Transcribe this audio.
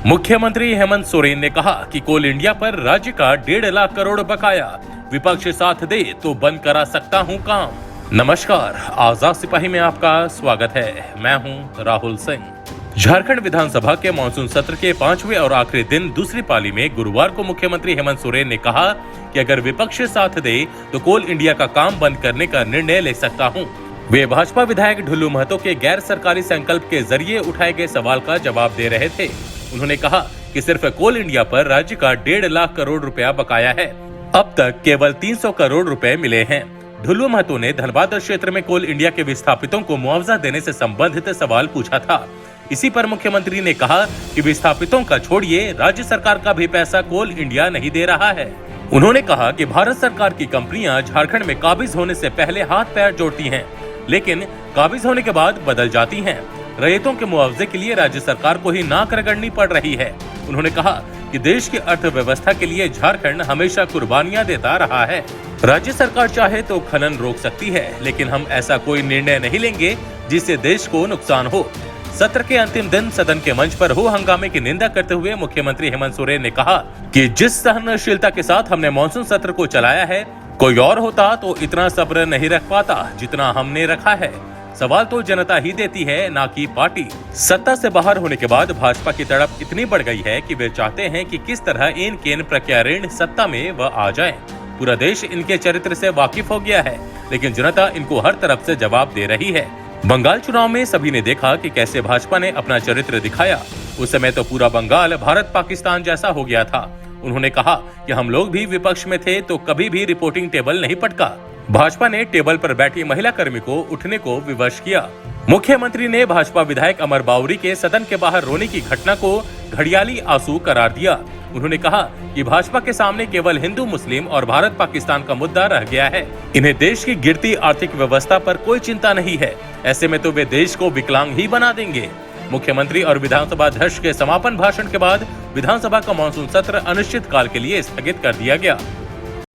मुख्यमंत्री हेमंत सोरेन ने कहा कि कोल इंडिया पर राज्य का 1.5 लाख करोड़ बकाया, विपक्ष साथ दे तो बंद करा सकता हूं काम। नमस्कार, आजाद सिपाही में आपका स्वागत है। मैं हूं राहुल सिंह। झारखंड विधानसभा के मानसून सत्र के 5वें और आखिरी दिन दूसरी पाली में गुरुवार को मुख्यमंत्री हेमंत सोरेन ने कहा कि अगर विपक्ष साथ दे तो कोल इंडिया का काम बंद करने का निर्णय ले सकता हूं। वे भाजपा विधायक ढुल्लू महतो के गैर सरकारी संकल्प के जरिए उठाए गए सवाल का जवाब दे रहे थे। उन्होंने कहा कि सिर्फ कोल इंडिया पर राज्य का 1.5 लाख करोड़ रुपया बकाया है। अब तक केवल 300 करोड़ रुपए मिले हैं। ढुल्लू महतो ने धनबाद क्षेत्र में कोल इंडिया के विस्थापितों को मुआवजा देने से संबंधित सवाल पूछा था। इसी पर मुख्यमंत्री ने कहा कि विस्थापितों का छोड़िए, राज्य सरकार का भी पैसा कोल इंडिया नहीं दे रहा है। उन्होंने कहा कि भारत सरकार की कंपनियां झारखंड में काबिज होने से पहले हाथ पैर जोड़ती हैं, लेकिन काबिज होने के बाद बदल जाती हैं। रैयतों के मुआवजे के लिए राज्य सरकार को ही नाक रगड़नी पड़ रही है। उन्होंने कहा कि देश की अर्थव्यवस्था के लिए झारखंड हमेशा कुर्बानियां देता रहा है। राज्य सरकार चाहे तो खनन रोक सकती है, लेकिन हम ऐसा कोई निर्णय नहीं लेंगे जिससे देश को नुकसान हो। सत्र के अंतिम दिन सदन के मंच पर हो हंगामे की निंदा करते हुए मुख्यमंत्री हेमंत सोरेन ने कहा कि जिस सहनशीलता के साथ हमने मानसून सत्र को चलाया है, कोई और होता तो इतना सब्र नहीं रख पाता जितना हमने रखा है। सवाल तो जनता ही देती है, ना कि पार्टी। सत्ता से बाहर होने के बाद भाजपा की तड़प इतनी बढ़ गई है कि वे चाहते हैं कि किस तरह इन केन प्रत्यारीण सत्ता में वह आ जाएं। पूरा देश इनके चरित्र से वाकिफ हो गया है, लेकिन जनता इनको हर तरफ से जवाब दे रही है। बंगाल चुनाव में सभी ने देखा कि कैसे भाजपा ने अपना चरित्र दिखाया। उस समय तो पूरा बंगाल भारत पाकिस्तान जैसा हो गया था। उन्होंने कहा कि हम लोग भी विपक्ष में थे तो कभी भी रिपोर्टिंग टेबल नहीं पटका। भाजपा ने टेबल पर बैठी महिला कर्मी को उठने को विवश किया। मुख्यमंत्री ने भाजपा विधायक अमर बाउरी के सदन के बाहर रोने की घटना को घड़ियाली आंसू करार दिया। उन्होंने कहा कि भाजपा के सामने केवल हिंदू मुस्लिम और भारत पाकिस्तान का मुद्दा रह गया है। इन्हें देश की गिरती आर्थिक व्यवस्था पर कोई चिंता नहीं है। ऐसे में तो वे देश को विकलांग ही बना देंगे। मुख्यमंत्री और विधानसभा अध्यक्ष के समापन भाषण के बाद विधानसभा का मानसून सत्र अनिश्चित काल के लिए स्थगित कर दिया गया।